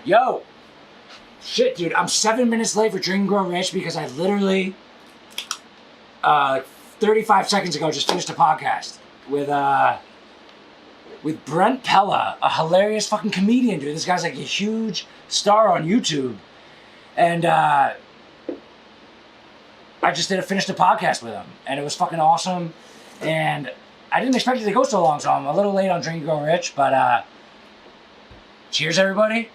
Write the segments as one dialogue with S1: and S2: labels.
S1: Yo! Shit, dude, I'm 7 minutes late for Drink and Grow Rich because I literally, 35 seconds ago, just finished a podcast with Brent Pella, a hilarious fucking comedian, dude. This guy's like a huge star on YouTube. And I just finished a podcast with him, and it was fucking awesome. And I didn't expect it to go so long, so I'm a little late on Drink and Grow Rich, but cheers, everybody.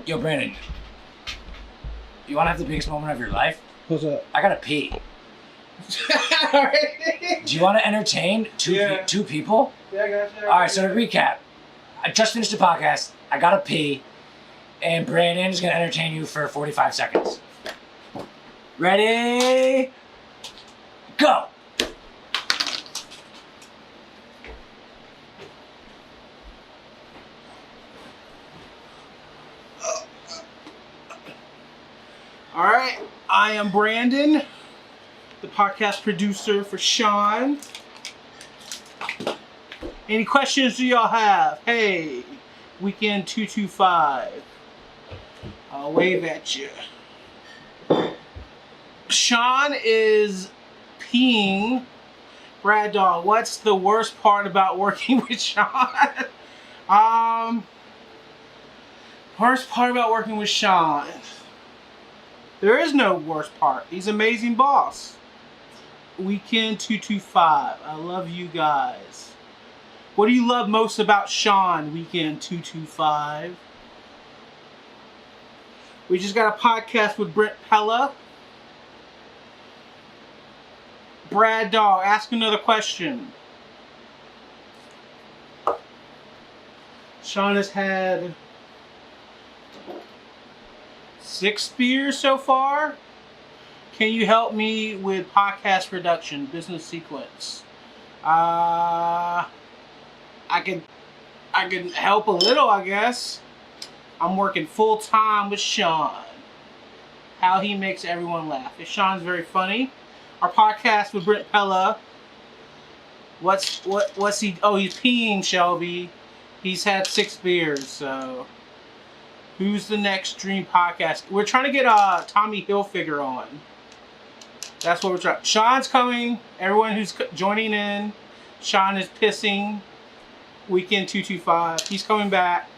S1: Yo, Brandon, you want to have the biggest moment of your life?
S2: What's up?
S1: I gotta pee.
S2: Alright.
S1: Do you want to entertain two people?
S2: Yeah, I got you.
S1: Alright, so to recap, I just finished the podcast, I gotta pee, and Brandon is gonna entertain you for 45 seconds. Ready? Go!
S2: All right, I am Brandon, the podcast producer for Sean. Any questions do y'all have? Hey, Weekend 225. I'll wave at you. Sean is peeing. Brad Dog, what's the worst part about working with Sean? Worst part about working with Sean. There is no worst part. He's an amazing boss. Weekend 225. I love you guys. What do you love most about Sean, Weekend 225? We just got a podcast with Brent Pella. Brad Dog, ask another question. Sean has had 6 beers so far. Can you help me with podcast production, business sequence? I can help a little, I guess. I'm working full time with Sean. How he makes everyone laugh. Sean's very funny. Our podcast with Brent Pella. What's he? Oh, he's peeing, Shelby. He's had 6 beers, so. Who's the next dream podcast? We're trying to get Tommy Hilfiger on. That's what we're trying. Sean's coming. Everyone who's joining in. Sean is pissing. Weekend 225. He's coming back.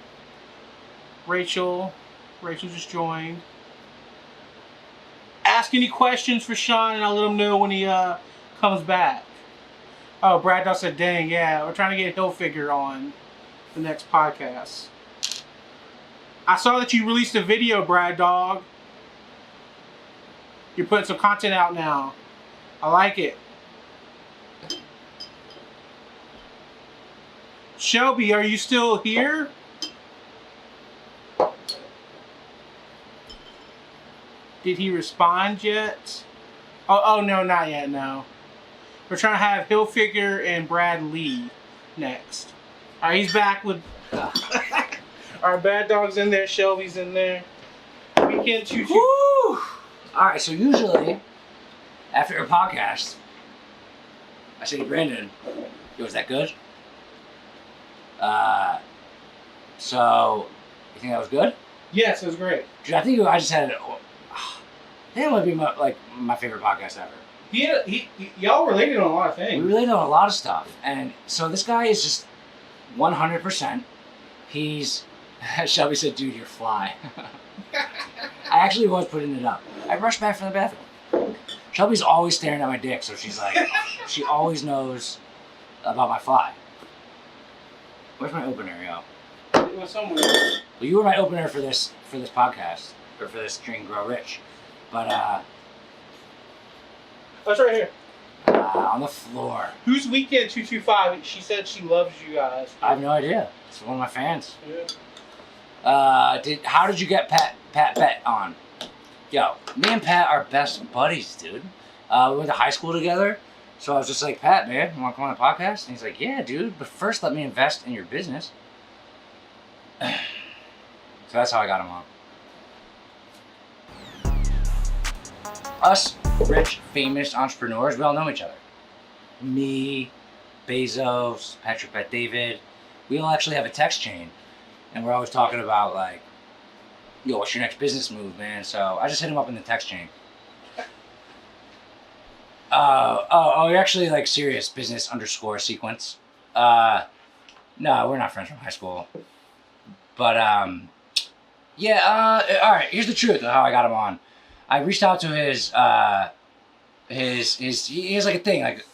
S2: Rachel just joined. Ask any questions for Sean and I'll let him know when he comes back. Oh, Brad Dog said, dang, yeah. We're trying to get Hilfiger on the next podcast. I saw that you released a video, Brad Dog. You're putting some content out now. I like it. Shelby, are you still here? Did he respond yet? Oh no, not yet, no. We're trying to have Hilfiger and Brad Lee next. Alright, he's back with... Our Bad Dog's in there, Shelby's in there. Weekend 225.
S1: Woo! Alright, so usually, after a podcast, I say to Brandon, yo, is that good? So, you think that was good?
S2: Yes, it was great.
S1: Dude, I think I just had it. I think it might be my favorite podcast ever.
S2: Y'all related on a lot of
S1: We
S2: things.
S1: related on a lot of stuff. And so this guy is just 100%. He's... Shelby said, dude, you're fly. I actually was putting it up. I rushed back from the bathroom. Shelby's always staring at my dick, so she's like, she always knows about my fly. Where's my opener, yo?
S2: It was somewhere.
S1: Well, you were my opener for this podcast, or for this Drink and Grow Rich. But,
S2: That's right here.
S1: on the floor.
S2: Who's Weekend 225? She said she loves you guys.
S1: I have no idea. It's one of my fans.
S2: Yeah.
S1: How did you get Pat on? Yo, me and Pat are best buddies, dude. We went to high school together. So I was just like, Pat, man, you want to come on the podcast? And he's like, yeah, dude, but first let me invest in your business. So that's how I got him on. Us rich, famous entrepreneurs, we all know each other. Me, Bezos, Patrick Bet David, we all actually have a text chain. and we're always talking about like, yo, what's your next business move, man? So I just hit him up in the text chain. You're actually like serious business _ sequence. No, we're not friends from high school. But yeah. All right. Here's the truth of how I got him on. I reached out to his he has like a thing like,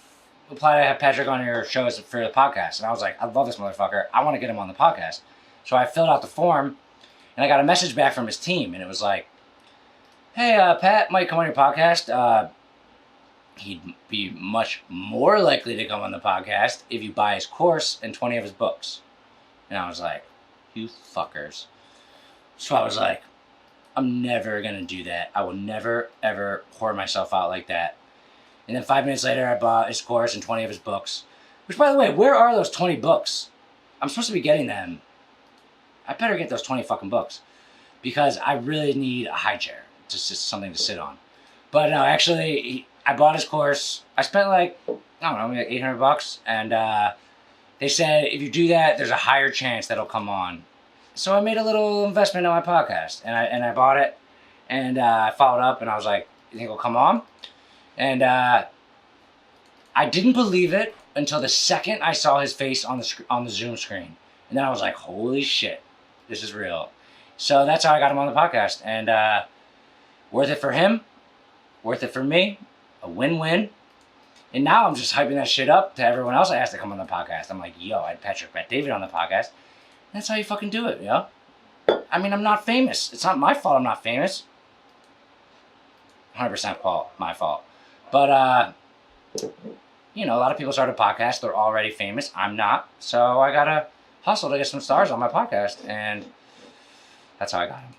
S1: apply to have Patrick on your shows for the podcast, and I was like, I love this motherfucker. I want to get him on the podcast. So I filled out the form, and I got a message back from his team, and it was like, hey, Pat might come on your podcast. He'd be much more likely to come on the podcast if you buy his course and 20 of his books. And I was like, you fuckers. So I was like, I'm never going to do that. I will never, ever pour myself out like that. And then 5 minutes later, I bought his course and 20 of his books. Which, by the way, where are those 20 books? I'm supposed to be getting them. I better get those 20 fucking books. Because I really need a high chair. Just something to sit on. But no, actually, I bought his course. I spent like, I don't know, maybe like $800. And they said, if you do that, there's a higher chance that it'll come on. So I made a little investment in my podcast. And I bought it. And I followed up and I was like, you think it'll come on? And I didn't believe it until the second I saw his face on the Zoom screen. And then I was like, holy shit, this is real. So that's how I got him on the podcast. And worth it for him, worth it for me, a win-win. And now I'm just hyping that shit up to everyone else I asked to come on the podcast. I'm like, yo, I had Patrick Bet-David on the podcast. That's how you fucking do it, yo. I mean, I'm not famous. It's not my fault I'm not famous. 100% my fault. But, you know, a lot of people start a podcast. They're already famous. I'm not. So I got to hustle to get some stars on my podcast. And that's how I got him.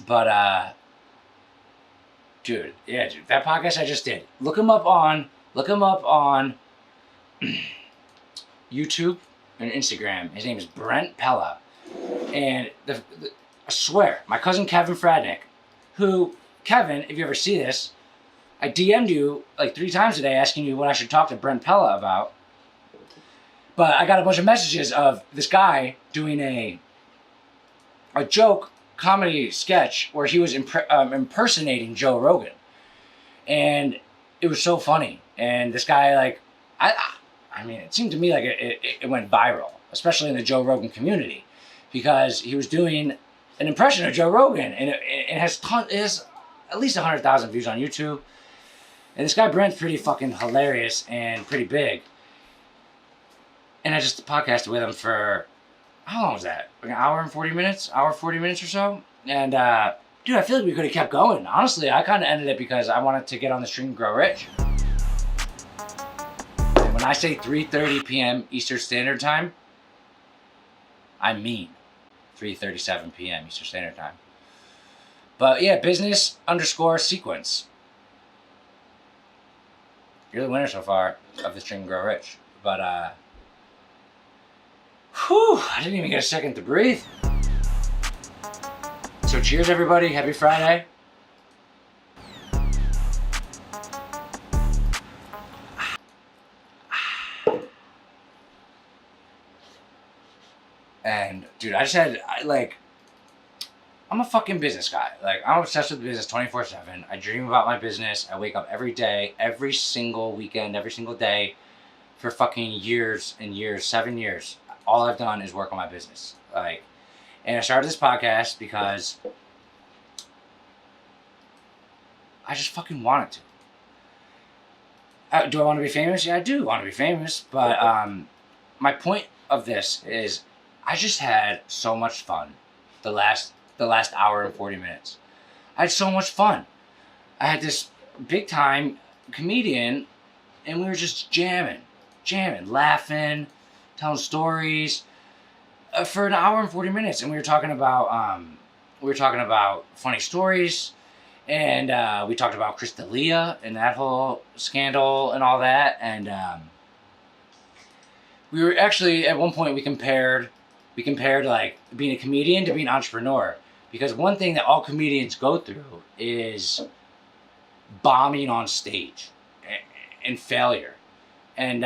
S1: But, dude, that podcast I just did. Look him up on YouTube and Instagram. His name is Brent Pella. And I swear, my cousin Kevin Fradnick, who, Kevin, if you ever see this, I DM'd you like 3 times today asking you what I should talk to Brent Pella about. But I got a bunch of messages of this guy doing a joke comedy sketch where he was impersonating Joe Rogan. And it was so funny. And this guy, like, I mean, it seemed to me like it went viral, especially in the Joe Rogan community, because he was doing an impression of Joe Rogan, and it has at least 100,000 views on YouTube. And this guy Brent's pretty fucking hilarious and pretty big. And I just podcasted with him for, how long was that? Like an hour and 40 minutes? Hour 40 minutes or so? And, dude, I feel like we could have kept going. Honestly, I kind of ended it because I wanted to get on the stream and grow rich. And when I say 3:30 p.m. Eastern Standard Time, I mean 3:37 p.m. Eastern Standard Time. But yeah, business _ sequence. You're the winner so far of the Stream and Grow Rich. But, I didn't even get a second to breathe. So cheers, everybody. Happy Friday. And, dude, I'm a fucking business guy. Like, I'm obsessed with business 24/7. I dream about my business. I wake up every day, every single weekend, every single day for fucking years and years, 7 years. All I've done is work on my business. Like, and I started this podcast because I just fucking wanted to. Do I want to be famous? Yeah, I do want to be famous. But my point of this is I just had so much fun the last hour and 40 minutes. I had so much fun. I had this big time comedian and we were just jamming, laughing, telling stories for an hour and 40 minutes. And we were talking about funny stories, and we talked about Chris D'Elia and that whole scandal and all that. And we were actually, at one point, we compared like being a comedian to being an entrepreneur. Because one thing that all comedians go through is bombing on stage and failure. And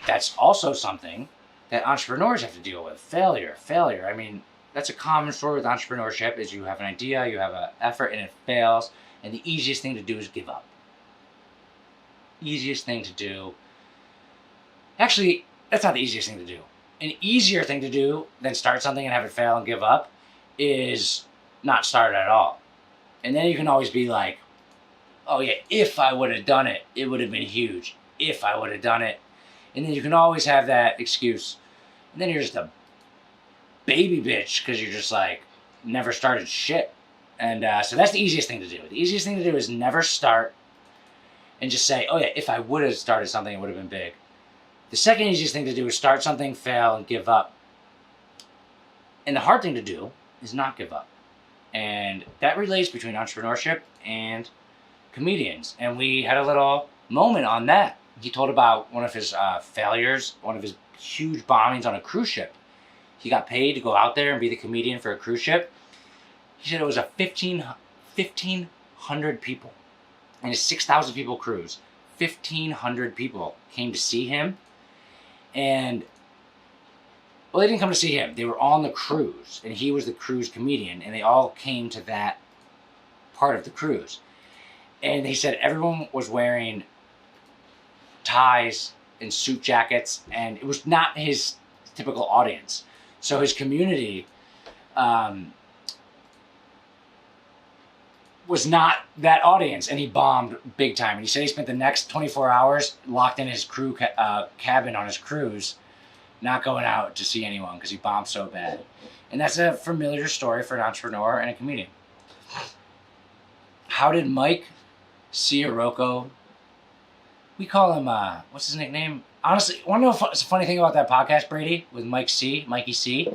S1: that's also something that entrepreneurs have to deal with. Failure. I mean, that's a common story with entrepreneurship is you have an idea, you have an effort, and it fails. And the easiest thing to do is give up. Easiest thing to do. Actually, that's not the easiest thing to do. An easier thing to do than start something and have it fail and give up is not start it at all. And then you can always be like, oh yeah, if I would have done it, it would have been huge. If I would have done it. And then you can always have that excuse. And then you're just a baby bitch because you're just like, never started shit. And so that's the easiest thing to do. The easiest thing to do is never start and just say, oh yeah, if I would have started something, it would have been big. The second easiest thing to do is start something, fail, and give up. And the hard thing to do is not give up. And that relates between entrepreneurship and comedians. And we had a little moment on that. He told about one of his failures, one of his huge bombings on a cruise ship. He got paid to go out there and be the comedian for a cruise ship. He said it was a 1,500 people. And a 6,000 people cruise. 1,500 people came to see him. And, well, they didn't come to see him. They were on the cruise. And he was the cruise comedian. And they all came to that part of the cruise. And he said everyone was wearing ties and suit jackets. And it was not his typical audience. So his community was not that audience, and he bombed big time. And he said he spent the next 24 hours locked in his crew cabin on his cruise, not going out to see anyone because he bombed so bad. And that's a familiar story for an entrepreneur and a comedian. How did Mike Sirocco, we call him, what's his nickname? Honestly, want to know what's the funny thing about that podcast, Brady, with Mikey C?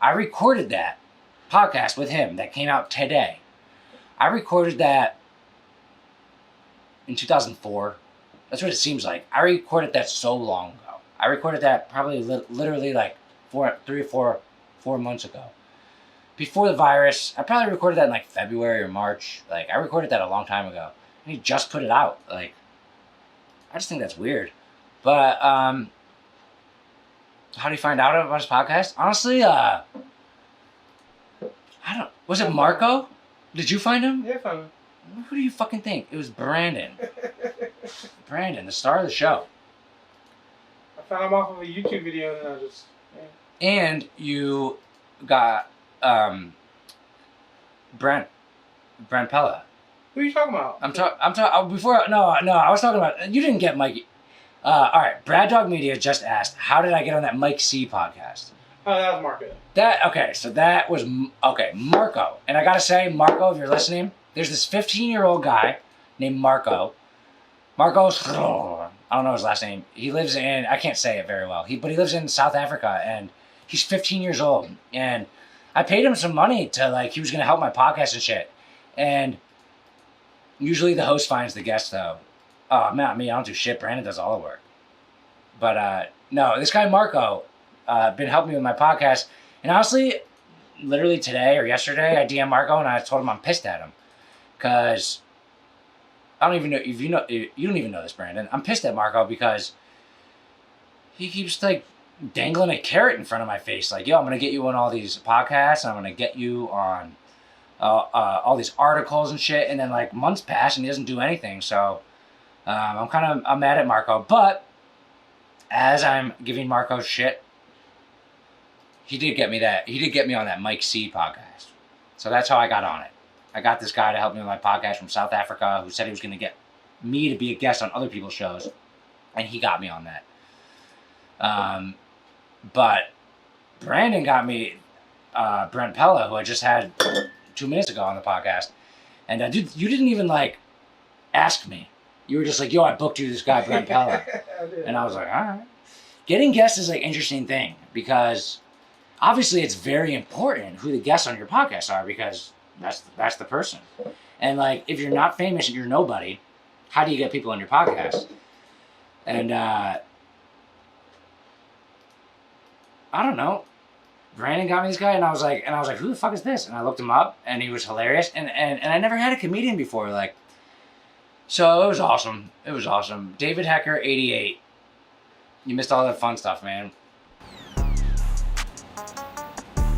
S1: I recorded that podcast with him that came out today. I recorded that in 2004. That's what it seems like. I recorded that so long ago. I recorded that probably literally like 4 months ago. Before the virus, I probably recorded that in like February or March. Like, I recorded that a long time ago. And he just put it out. Like, I just think that's weird. But, how do you find out about his podcast? Honestly, was it Marco? Did you find him?
S2: Yeah, I found him.
S1: Who do you fucking think? It was Brandon. Brandon, the star of the show.
S2: I found him off of a YouTube video and I just... Yeah.
S1: And you got Brent Pella.
S2: Who are you talking about?
S1: I was talking about, you didn't get Mikey. All right, Brad Dog Media just asked, how did I get on that Mike C podcast?
S2: Oh, that was Marco.
S1: So that was, Marco. And I gotta say, Marco, if you're listening, there's this 15-year-old guy named Marco. Marco's, I don't know his last name. He lives in, I can't say it very well, but he lives in South Africa, and he's 15 years old. And I paid him some money to, like, he was gonna help my podcast and shit. And usually the host finds the guest, though. Oh, not me, I don't do shit. Brandon does all the work. But, no, this guy Marco, been helping me with my podcast. And honestly, literally today or yesterday, I DM'd Marco and I told him I'm pissed at him. Because, I don't even know, you don't even know this, Brandon. I'm pissed at Marco because he keeps, like, dangling a carrot in front of my face. Like, yo, I'm going to get you on all these podcasts, and I'm going to get you on all these articles and shit. And then, like, months pass and he doesn't do anything. So, I'm mad at Marco. But, as I'm giving Marco shit, he did get me on that Mike C podcast. So that's how I got on it. I got this guy to help me with my podcast from South Africa who said he was going to get me to be a guest on other people's shows. And he got me on that. But Brandon got me Brent Pella, who I just had 2 minutes ago on the podcast. And dude, you didn't even, like, ask me. You were just like, yo, I booked you this guy, Brent Pella. And I was like, all right. Getting guests is, like, an interesting thing because obviously it's very important who the guests on your podcast are because that's the person. And, like, if you're not famous and you're nobody, how do you get people on your podcast? And I don't know. Brandon got me this guy, and I was like, who the fuck is this? And I looked him up, and he was hilarious. And I never had a comedian before, like. So it was awesome. It was awesome. David Hecker, 88. You missed all that fun stuff, man.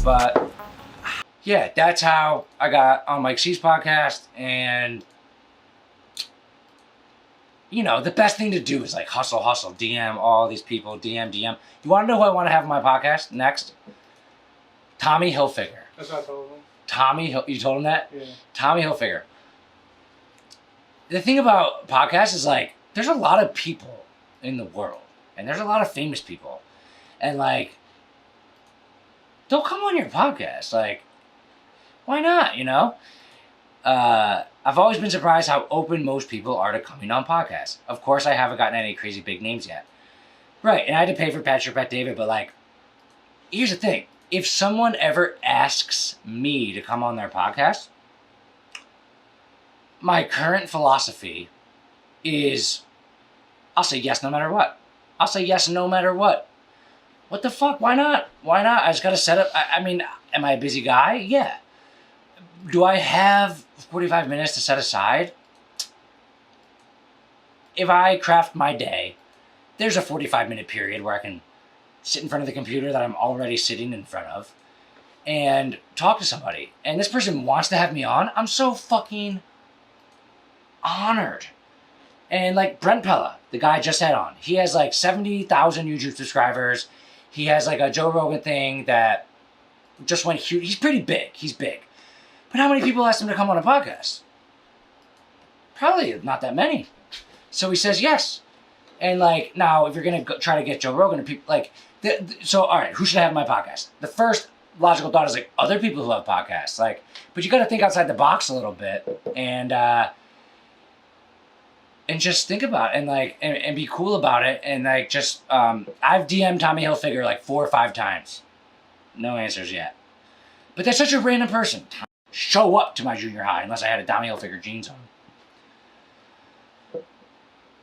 S1: But yeah, that's how I got on Mike C's podcast. And you know, the best thing to do is like hustle, DM all these people, DM. You want to know who I want to have on my podcast next? Tommy Hilfiger.
S2: That's what I told him.
S1: You told him that?
S2: Yeah.
S1: Tommy Hilfiger. The thing about podcasts is like, there's a lot of people in the world, and there's a lot of famous people, and like, they'll come on your podcast. Like, why not? You know? I've always been surprised how open most people are to coming on podcasts. Of course, I haven't gotten any crazy big names yet. Right, and I had to pay for Patrick Bet David, but like, here's the thing. If someone ever asks me to come on their podcast, my current philosophy is I'll say yes no matter what. I'll say yes no matter what. What the fuck? Why not? Why not? I just got to set up. I mean, am I a busy guy? Yeah. Do I have 45 minutes to set aside? If I craft my day, there's a 45-minute period where I can sit in front of the computer that I'm already sitting in front of and talk to somebody. And this person wants to have me on. I'm so fucking honored. And like Brent Pella, the guy I just had on, he has like 70,000 YouTube subscribers. He has like a Joe Rogan thing that just went huge. He's pretty big. He's big. But how many people asked him to come on a podcast? Probably not that many. So he says yes. And like, now if you're going to try to get Joe Rogan or people like, so all right, who should I have on my podcast? The first logical thought is like other people who have podcasts. Like, but you got to think outside the box a little bit and just think about it and like, and be cool about it. And like, just, I've DM'd Tommy Hilfiger like 4 or 5 times. No answers yet. But that's such a random person. Show up to my junior high unless I had a Tommy Hilfiger jeans on.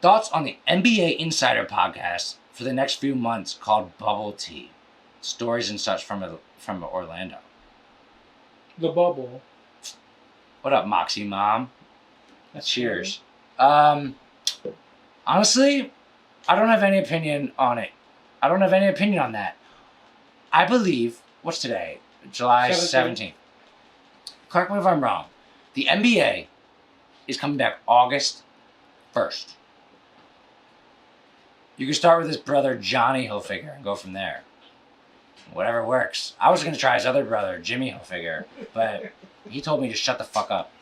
S1: Thoughts on the NBA Insider podcast for the next few months called Bubble Tea. Stories and such from Orlando.
S2: The bubble.
S1: What up, Moxie Mom? Cheers. Honestly, I don't have any opinion on it. I don't have any opinion on that. I believe, what's today? July 17th. Correct me if I'm wrong. The NBA is coming back August 1st. You can start with his brother, Johnny Hilfiger, and go from there. Whatever works. I was going to try his other brother, Jimmy Hilfiger, but he told me to shut the fuck up.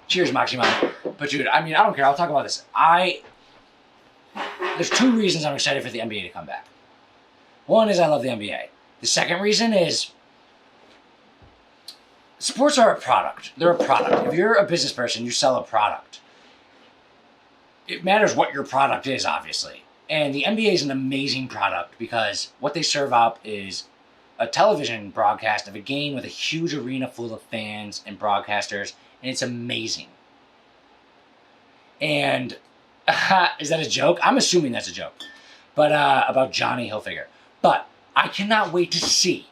S1: Cheers, Moxie Mom. But dude, I mean, I don't care. I'll talk about this. There's 2 reasons I'm excited for the NBA to come back. One is I love the NBA. The second reason is sports are a product. They're a product. If you're a business person, you sell a product. It matters what your product is, obviously. And the NBA is an amazing product because what they serve up is a television broadcast of a game with a huge arena full of fans and broadcasters, and it's amazing. And is that a joke? I'm assuming that's a joke. But about Johnny Hilfiger. But I cannot wait to see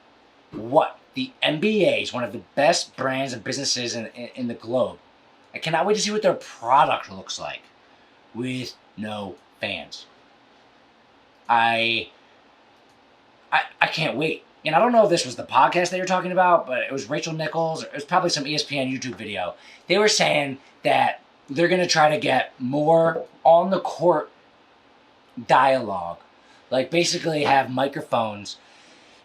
S1: what the NBA is, one of the best brands and businesses in the globe. I cannot wait to see what their product looks like with no fans. I can't wait. And I don't know if this was the podcast that you're talking about, but it was Rachel Nichols. It was probably some ESPN YouTube video. They were saying that they're going to try to get more on the court dialogue. Like basically have microphones.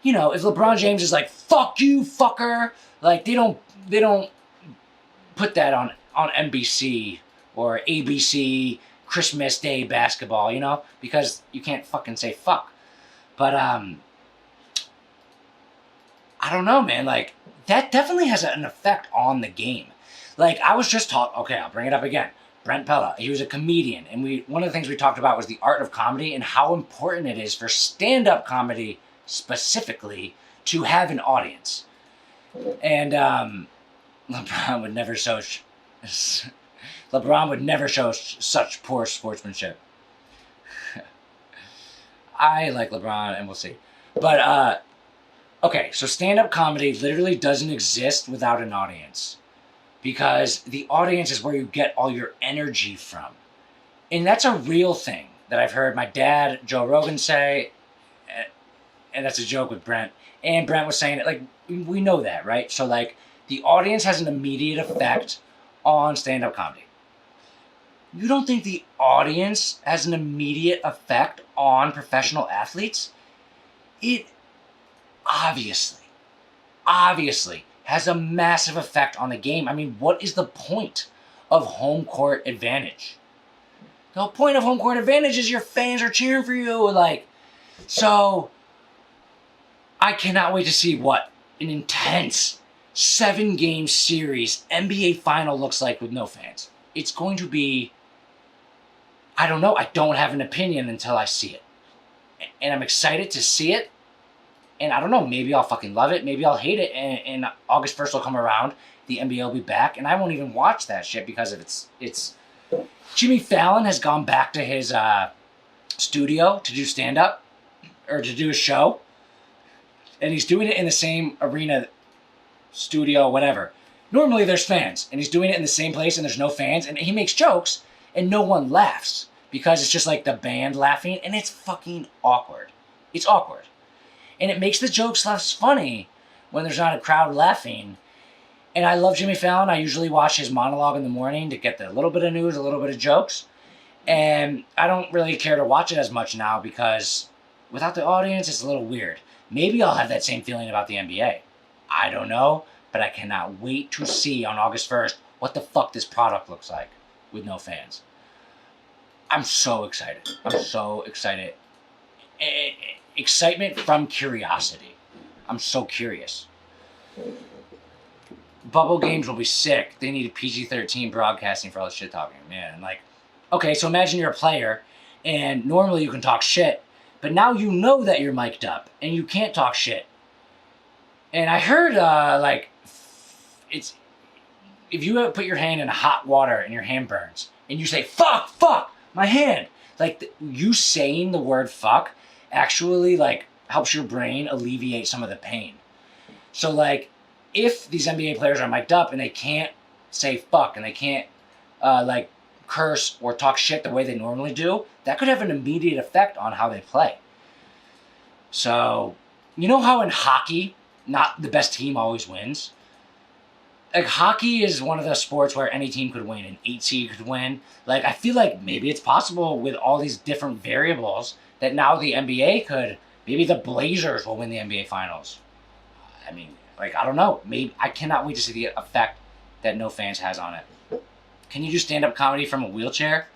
S1: You know, if LeBron James is like, fuck you, fucker. Like they don't put that on NBC or ABC Christmas Day basketball, you know? Because you can't fucking say fuck. But I don't know, man. Like, that definitely has an effect on the game. Like, I was just okay, I'll bring it up again. Brent Pella, he was a comedian. And one of the things we talked about was the art of comedy and how important it is for stand-up comedy specifically to have an audience. And LeBron would never show such poor sportsmanship. I like LeBron, and we'll see. But, okay, so stand-up comedy literally doesn't exist without an audience. Because the audience is where you get all your energy from. And that's a real thing that I've heard my dad, Joe Rogan, say. and that's a joke with Brent. And Brent was saying it, like, we know that, right? So, like, the audience has an immediate effect on stand-up comedy. You don't think the audience has an immediate effect on professional athletes? It obviously has a massive effect on the game. I mean, what is the point of home court advantage? The whole point of home court advantage is your fans are cheering for you. Like, so I cannot wait to see what an intense 7-game series NBA final looks like with no fans. It's going to be, I don't know. I don't have an opinion until I see it. And I'm excited to see it. And I don't know, maybe I'll fucking love it. Maybe I'll hate it. And August 1st will come around. The NBA will be back. And I won't even watch that shit because of it's Jimmy Fallon has gone back to his studio to do stand-up. Or to do a show. And he's doing it in the same arena, studio, whatever. Normally there's fans. And he's doing it in the same place and there's no fans. And he makes jokes and no one laughs. Because it's just like the band laughing. And it's fucking awkward. It's awkward. And it makes the jokes less funny when there's not a crowd laughing. And I love Jimmy Fallon. I usually watch his monologue in the morning to get the little bit of news, a little bit of jokes. And I don't really care to watch it as much now because without the audience, it's a little weird. Maybe I'll have that same feeling about the NBA. I don't know, but I cannot wait to see on August 1st what the fuck this product looks like with no fans. I'm so excited. I'm so excited. Excitement from curiosity. I'm so curious. Bubble games will be sick. They need a PG-13 broadcasting for all the shit talking. Man, like, okay, so imagine you're a player, and normally you can talk shit, but now you know that you're mic'd up, and you can't talk shit. And I heard, it's, if you put your hand in hot water and your hand burns, and you say, fuck, my hand, like, you saying the word fuck actually, like, helps your brain alleviate some of the pain. So, like, if these NBA players are mic'd up and they can't say fuck and they can't, curse or talk shit the way they normally do, that could have an immediate effect on how they play. So, you know how in hockey, not the best team always wins? Like, hockey is one of the sports where any team could win. An 8 seed could win. Like, I feel like maybe it's possible with all these different variables that now the NBA could, maybe the Blazers will win the NBA Finals. I mean, like, I don't know. Maybe I cannot wait to see the effect that no fans has on it. Can you do stand-up comedy from a wheelchair?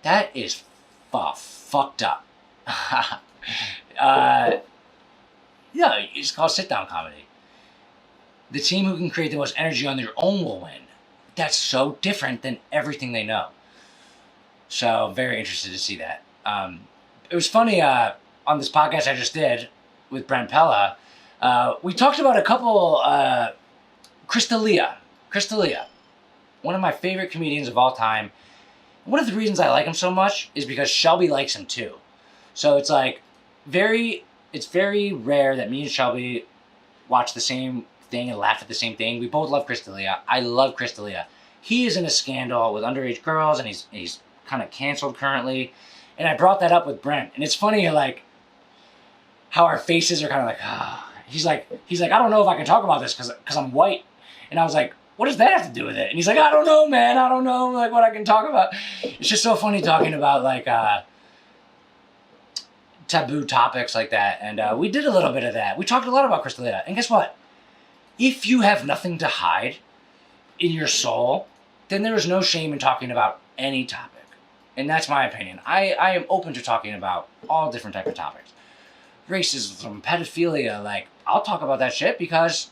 S1: That is fucked up. Yeah, it's called sit-down comedy. The team who can create the most energy on their own will win. That's so different than everything they know. So, very interested to see that. It was funny, on this podcast I just did with Brent Pella, we talked about a couple, Chris D'Elia, one of my favorite comedians of all time. One of the reasons I like him so much is because Shelby likes him too. So it's like, it's very rare that me and Shelby watch the same thing and laugh at the same thing. We both love Chris D'Elia. I love Chris D'Elia. He is in a scandal with underage girls and he's kind of canceled currently. And I brought that up with Brent. And it's funny, like, how our faces are kind of like, ah. He's like, I don't know if I can talk about this because I'm white. And I was like, what does that have to do with it? And he's like, I don't know, man. I don't know, like, what I can talk about. It's just so funny talking about, like, taboo topics like that. And we did a little bit of that. We talked a lot about Chris D'Elia. And guess what? If you have nothing to hide in your soul, then there is no shame in talking about any topic. And that's my opinion. I am open to talking about all different types of topics. Racism, pedophilia, like, I'll talk about that shit because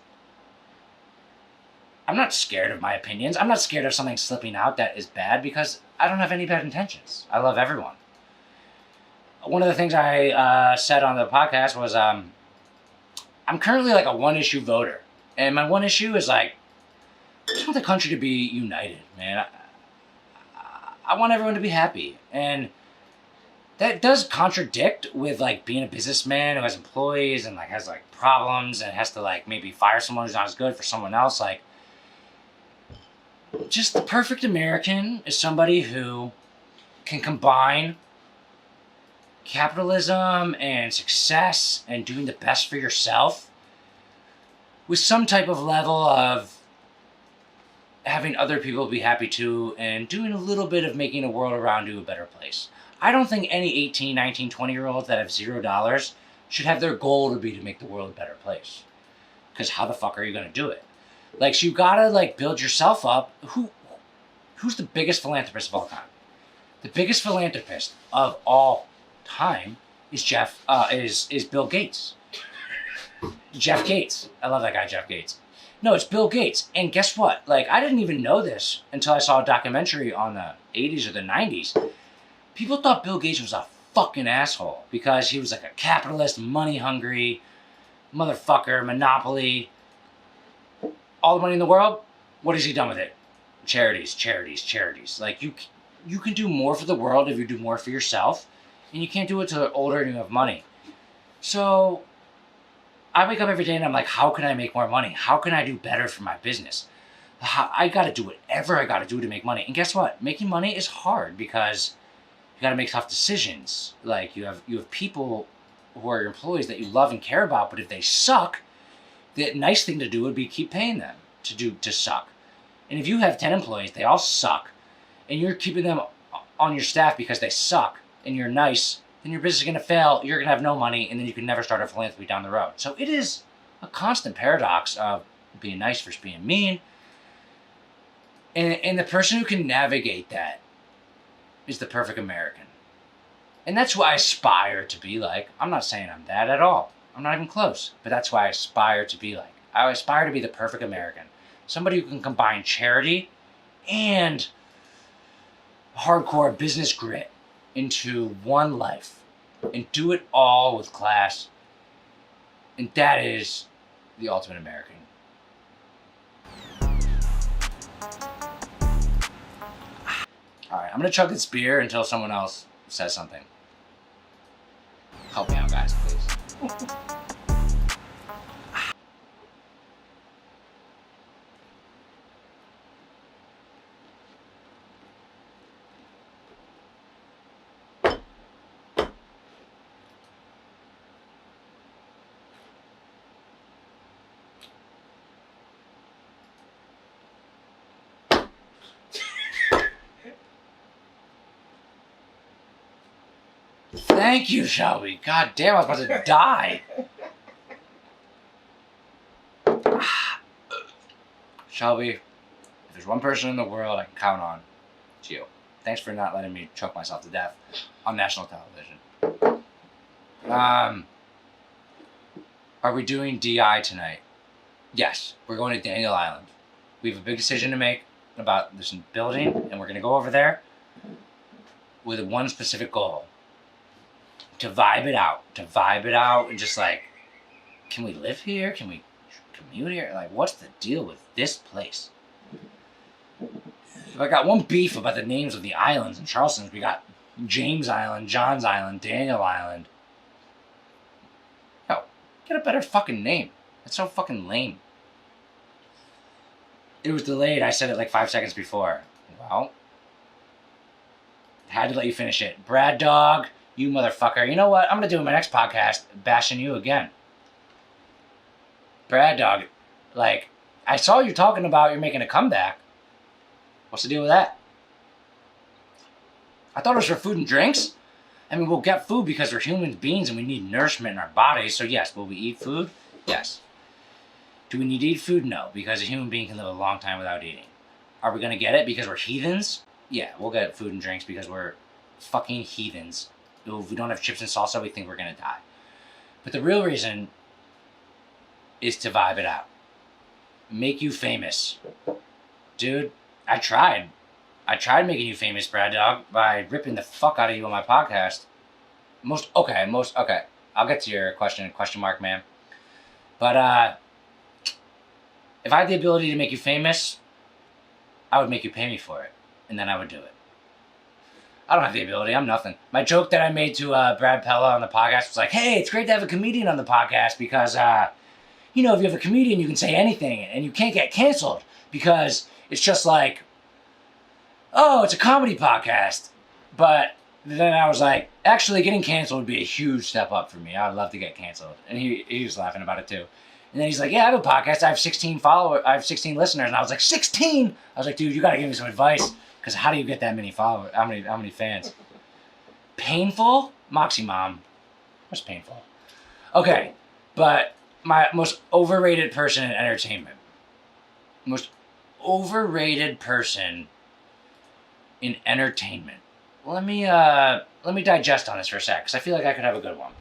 S1: I'm not scared of my opinions. I'm not scared of something slipping out that is bad because I don't have any bad intentions. I love everyone. One of the things I said on the podcast was I'm currently like a one-issue voter. And my one issue is like, I just want the country to be united, man. I want everyone to be happy. And that does contradict with like being a businessman who has employees and like has like problems and has to like maybe fire someone who's not as good for someone else. Like, just the perfect American is somebody who can combine capitalism and success and doing the best for yourself with some type of level of having other people be happy too and doing a little bit of making the world around you a better place. I don't think any 18, 19, 20-year-olds that have $0 should have their goal to be to make the world a better place. Because how the fuck are you going to do it? Like, so you gotta, like, build yourself up. Who's the biggest philanthropist of all time? The biggest philanthropist of all time is Bill Gates. Jeff Gates. I love that guy, Jeff Gates. No, it's Bill Gates. And guess what? Like, I didn't even know this until I saw a documentary on the 80s or the 90s. People thought Bill Gates was a fucking asshole because he was like a capitalist, money-hungry motherfucker, monopoly. All the money in the world, what has he done with it? Charities, charities, charities. Like, you can do more for the world if you do more for yourself, and you can't do it till you're older and you have money. So I wake up every day and I'm like, how can I make more money? How can I do better for my business? I got to do whatever I got to do to make money. And guess what? Making money is hard because you got to make tough decisions. Like, you have people who are your employees that you love and care about, but if they suck, the nice thing to do would be keep paying them to suck. And if you have 10 employees, they all suck, and you're keeping them on your staff because they suck, and you're nice, then your business is going to fail, you're going to have no money, and then you can never start a philanthropy down the road. So it is a constant paradox of being nice versus being mean. And the person who can navigate that is the perfect American. And that's what I aspire to be like. I'm not saying I'm that at all. I'm not even close. But that's what I aspire to be like. I aspire to be the perfect American. Somebody who can combine charity and hardcore business grit into one life and do it all with class. And that is the ultimate American. All right, I'm going to chug this beer until someone else says something. Help me out, guys, please. Thank you, Shelby. God damn, I was about to die. Shelby, if there's one person in the world I can count on, it's you. Thanks for not letting me choke myself to death on national television. Are we doing DI tonight? Yes, we're going to Daniel Island. We have a big decision to make about this building, and we're going to go over there with one specific goal. To vibe it out, and just like, can we live here? Can we commute here? Like, what's the deal with this place? I got one beef about the names of the islands in Charleston. We got James Island, John's Island, Daniel Island. Yo, get a better fucking name. That's so fucking lame. It was delayed. I said it like 5 seconds before. Well, had to let you finish it. Brad Dog. You motherfucker. You know what? I'm going to do my next podcast bashing you again. Brad Dog, like, I saw you talking about you're making a comeback. What's the deal with that? I thought it was for food and drinks. I mean, we'll get food because we're human beings and we need nourishment in our bodies. So yes, will we eat food? Yes. Do we need to eat food? No, because a human being can live a long time without eating. Are we going to get it because we're heathens? Yeah, we'll get food and drinks because we're fucking heathens. If we don't have chips and salsa, we think we're going to die. But the real reason is to vibe it out. Make you famous. Dude, I tried. I tried making you famous, Brad Dog, by ripping the fuck out of you on my podcast. Okay. I'll get to your question mark, man. But, if I had the ability to make you famous, I would make you pay me for it. And then I would do it. I don't have the ability. I'm nothing. My joke that I made to Brad Pella on the podcast was like, hey, it's great to have a comedian on the podcast because, if you have a comedian, you can say anything and you can't get canceled because it's just like, oh, it's a comedy podcast. But then I was like, actually, getting canceled would be a huge step up for me. I would love to get canceled. And he was laughing about it too. And then he's like, yeah, I have a podcast. I have 16 followers. I have 16 listeners. And I was like, 16? I was like, dude, you got to give me some advice. Because how do you get that many followers? How many fans? Painful? Moxie Mom. What's painful? Okay, but my most overrated person in entertainment. Most overrated person in entertainment. Let me digest on this for a sec, because I feel like I could have a good one.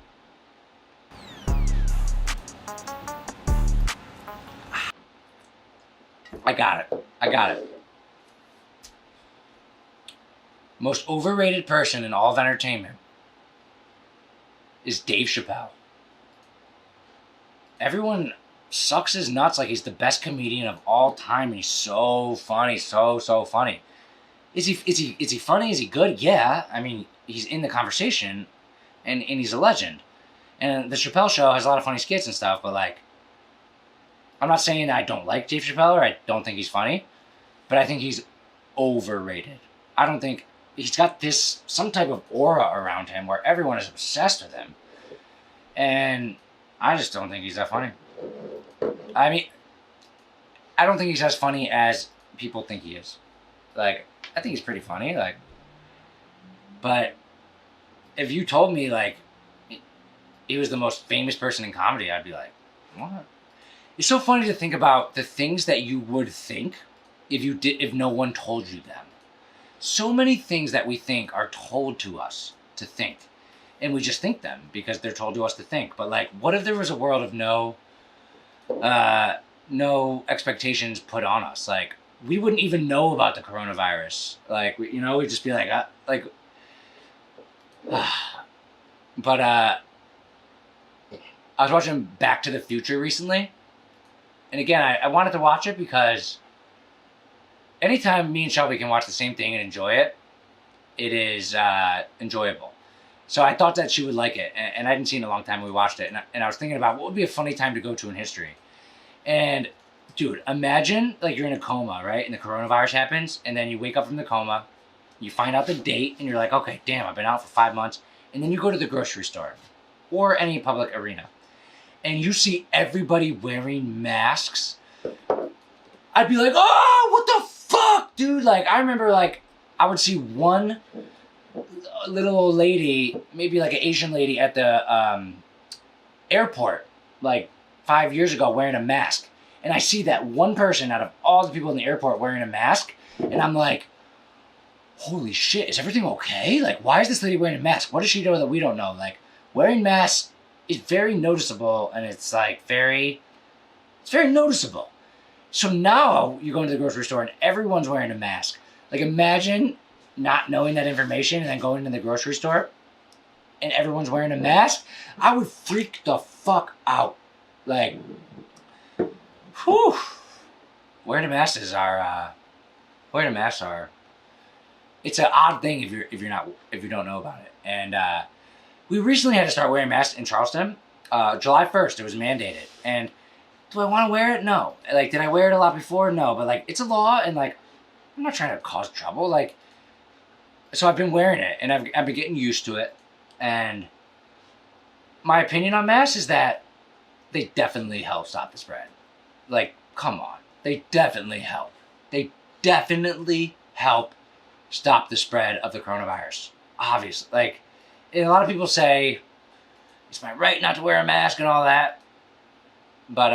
S1: I got it. Most overrated person in all of entertainment is Dave Chappelle. Everyone sucks his nuts like he's the best comedian of all time. He's so funny, so funny. Is he funny? Is he good? Yeah. I mean, he's in the conversation, and he's a legend. And the Chappelle Show has a lot of funny skits and stuff, but like, I'm not saying I don't like Dave Chappelle or I don't think he's funny, but I think he's overrated. I don't think he's got some type of aura around him where everyone is obsessed with him. And I just don't think he's that funny. I mean, I don't think he's as funny as people think he is. Like, I think he's pretty funny, like, but if you told me, like, he was the most famous person in comedy, I'd be like, what? It's so funny to think about the things that you would think if no one told you them. So many things that we think are told to us to think, and we just think them because they're told to us to think. But like, what if there was a world of no expectations put on us? Like, we wouldn't even know about the coronavirus. Like, we'd just be like, But I was watching Back to the Future recently. And again, I wanted to watch it because anytime me and Shelby can watch the same thing and enjoy it, it is enjoyable. So I thought that she would like it. And I hadn't seen it in a long time when we watched it. And I was thinking about what would be a funny time to go to in history. And dude, imagine like you're in a coma, right? And the coronavirus happens. And then you wake up from the coma. You find out the date. And you're like, okay, damn, I've been out for 5 months. And then you go to the grocery store or any public arena. And you see everybody wearing masks. I'd be like, oh, what the fuck, dude? Like, I remember, like, I would see one little old lady, maybe like an Asian lady at the airport, like 5 years ago, wearing a mask. And I see that one person out of all the people in the airport wearing a mask. And I'm like, holy shit, is everything okay? Like, why is this lady wearing a mask? What does she know that we don't know? Like, wearing masks is very noticeable, and it's like it's very noticeable. So now you go into the grocery store and everyone's wearing a mask. Like, imagine not knowing that information and then going into the grocery store and everyone's wearing a mask. I would freak the fuck out. Like, whew. Wearing masks are. It's an odd thing if you don't know about it. And we recently had to start wearing masks in Charleston. July 1st, it was mandated. And do I want to wear it? No. Like, did I wear it a lot before? No. But like, it's a law, and like, I'm not trying to cause trouble. Like, so I've been wearing it, and I've been getting used to it. And my opinion on masks is that they definitely help stop the spread. Like, come on. They definitely help. They definitely help stop the spread of the coronavirus. Obviously. Like, and a lot of people say, it's my right not to wear a mask and all that. But,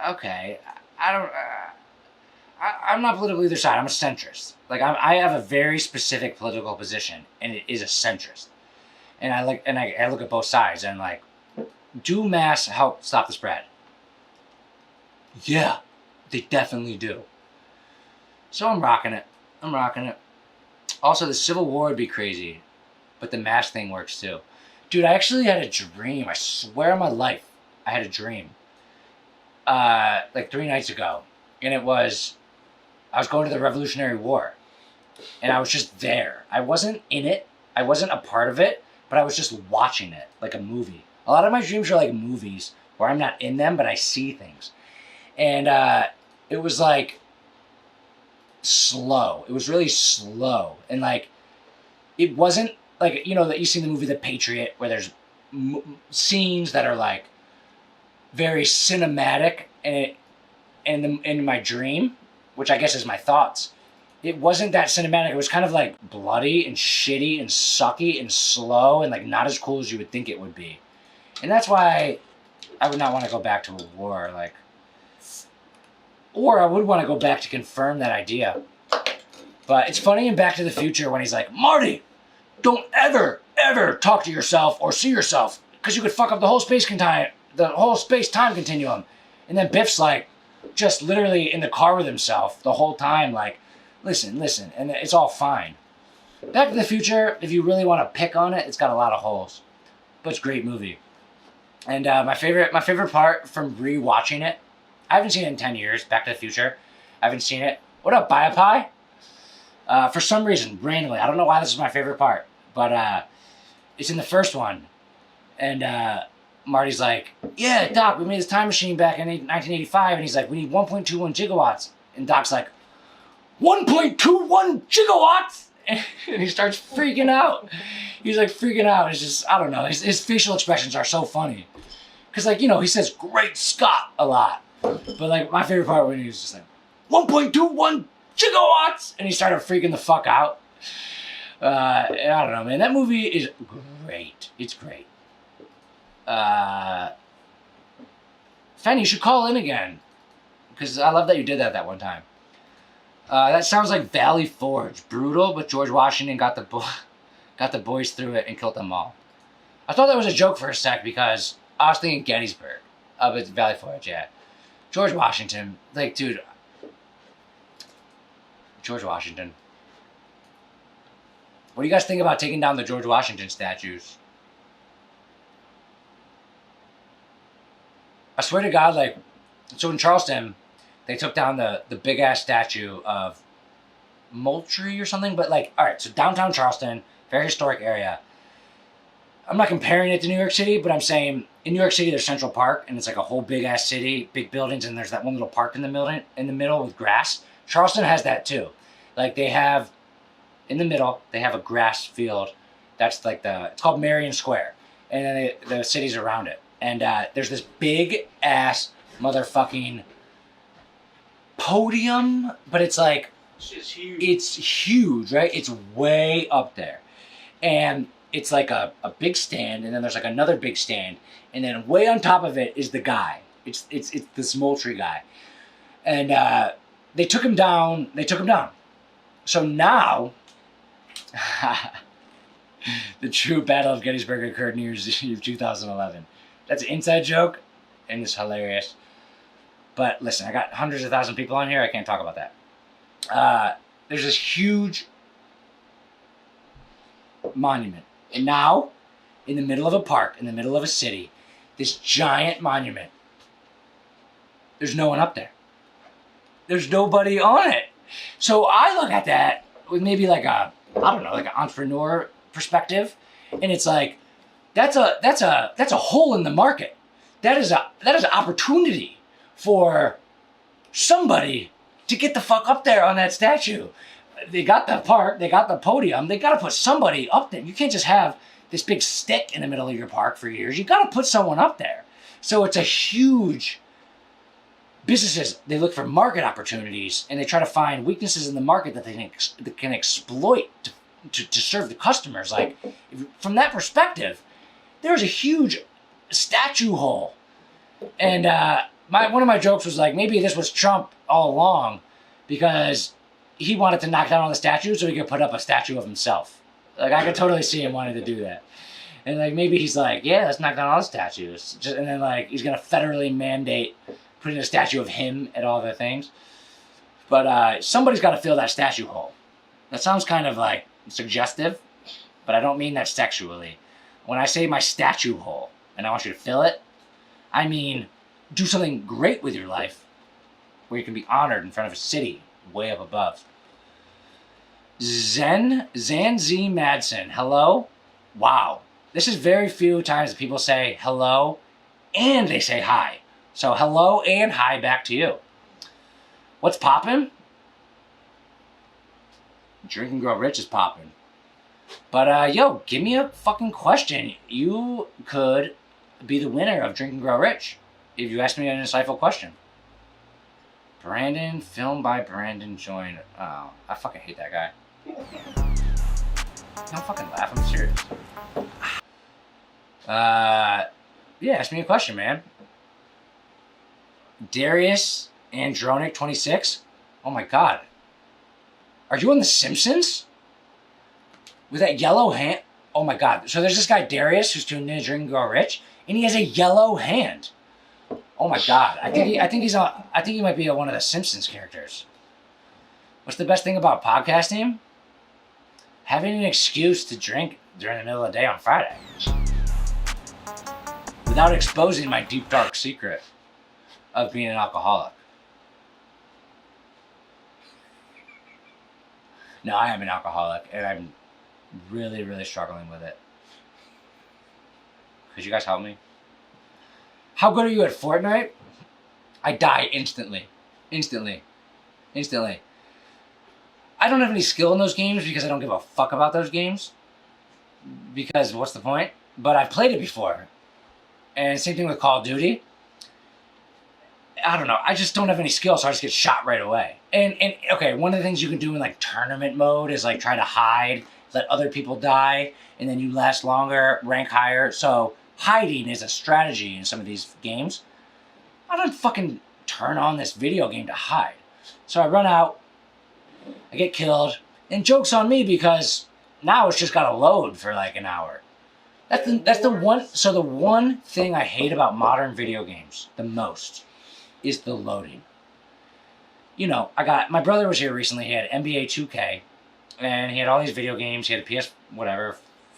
S1: okay. I'm not politically either side. I'm a centrist. Like, I have a very specific political position, and it is a centrist. And I look at both sides, and like, do masks help stop the spread? Yeah, they definitely do. So I'm rocking it. Also, the Civil War would be crazy, but the mask thing works too. Dude, I actually had a dream. I swear on my life, I had a dream. Like 3 nights ago. And I was going to the Revolutionary War. And I was just there. I wasn't in it. I wasn't a part of it, but I was just watching it like a movie. A lot of my dreams are like movies where I'm not in them, but I see things. And it was like, slow. It was really slow. And like, it wasn't like, you know, that you see in the movie The Patriot where there's scenes that are like very cinematic and in my dream, which I guess is my thoughts. It wasn't that cinematic. It was kind of like bloody and shitty and sucky and slow and like not as cool as you would think it would be. And that's why I would not want to go back to a war. Like, or I would want to go back to confirm that idea. But it's funny in Back to the Future when he's like, Marty, don't ever talk to yourself or see yourself because you could fuck up the whole space-time continuum. And then Biff's like, just literally in the car with himself the whole time, like, listen, and it's all fine. Back to the Future, if you really want to pick on it, it's got a lot of holes, but it's a great movie. And my favorite part from rewatching it, I haven't seen it in 10 years. Back to the Future, I haven't seen it. What up, Buy a Pie? For some reason, randomly, I don't know why this is my favorite part, but it's in the first one, and Marty's like, yeah, Doc, we made this time machine back in 1985, and he's like, we need 1.21 gigawatts, and Doc's like, 1.21 gigawatts? And he starts freaking out. He's like freaking out. It's just, I don't know, his facial expressions are so funny. Because, like, you know, he says great Scott a lot. But, like, my favorite part when he was just like, 1.21 gigawatts! And he started freaking the fuck out. I don't know, man. That movie is great. It's great. Fanny, you should call in again. Because I love that you did that one time. That sounds like Valley Forge. Brutal, but George Washington got the boys through it and killed them all. I thought that was a joke for a sec because I was thinking Gettysburg. But it's Valley Forge, yeah. George Washington. Like, dude. George Washington. What do you guys think about taking down the George Washington statues? I swear to God, like, so in Charleston, they took down the big-ass statue of Moultrie or something, but, like, all right, so downtown Charleston, very historic area. I'm not comparing it to New York City, but I'm saying in New York City there's Central Park, and it's like a whole big-ass city, big buildings, and there's that one little park in the middle with grass. Charleston has that, too. Like, they have, in the middle, they have a grass field. That's like it's called Marion Square, and then the city's around it. And there's this big-ass motherfucking podium, but it's like,
S2: It's huge.
S1: It's huge, right? It's way up there. And it's like a big stand, and then there's like another big stand, and then way on top of it is the guy. It's this Moultrie guy. And they took him down. So now, the true Battle of Gettysburg occurred New Year's Eve 2011. That's an inside joke, and it's hilarious. But listen, I got hundreds of thousands of people on here. I can't talk about that. There's this huge monument. And now, in the middle of a park, in the middle of a city, this giant monument. There's no one up there. There's nobody on it. So I look at that with maybe like an entrepreneur perspective, and it's like, that's a hole in the market. That is an opportunity for somebody to get the fuck up there on that statue. They got the park, they got the podium, they got to put somebody up there. You can't just have this big stick in the middle of your park for years. You got to put someone up there. So it's a huge, businesses, they look for market opportunities, and they try to find weaknesses in the market that they can exploit to serve the customers. Like, from that perspective, there's a huge statue hole. And one of my jokes was like, maybe this was Trump all along because he wanted to knock down all the statues so he could put up a statue of himself. Like, I could totally see him wanting to do that. And like, maybe he's like, yeah, let's knock down all the statues. And then like, he's going to federally mandate putting a statue of him at all the things. But somebody's got to fill that statue hole. That sounds kind of like suggestive, but I don't mean that sexually. When I say my statue hole and I want you to fill it, I mean do something great with your life where you can be honored in front of a city way up above. Zan Z Madsen, hello? Wow. This is very few times that people say hello and they say hi. So hello and hi back to you. What's poppin'? Drink and Grow Rich is popping. But, yo, give me a fucking question. You could be the winner of Drink and Grow Rich if you ask me an insightful question. Brandon, filmed by Brandon Joyner. Oh, I fucking hate that guy. Don't fucking laugh, I'm serious. Yeah, ask me a question, man. Darius Andronic 26. Oh my god. Are you on The Simpsons? With that yellow hand? Oh my god. So there's this guy Darius who's tuned in to Drink and Grow Rich, and he has a yellow hand. Oh my god. I think he might be one of the Simpsons characters. What's the best thing about podcasting? Having an excuse to drink during the middle of the day on Friday. Without exposing my deep dark secret of being an alcoholic. No, I am an alcoholic, and I'm really, really struggling with it. Could you guys help me? How good are you at Fortnite? I die instantly. Instantly. I don't have any skill in those games because I don't give a fuck about those games. Because what's the point? But I've played it before. And same thing with Call of Duty. I don't know. I just don't have any skill, so I just get shot right away. And okay, one of the things you can do in like tournament mode is like try to hide, let other people die, and then you last longer, rank higher. So hiding is a strategy in some of these games. I don't fucking turn on this video game to hide. So I run out, I get killed, and joke's on me because now it's just got to load for like an hour. That's the one. So the one thing I hate about modern video games the most is the loading. You know, my brother was here recently. He had NBA 2K, and he had all these video games. He had a PS whatever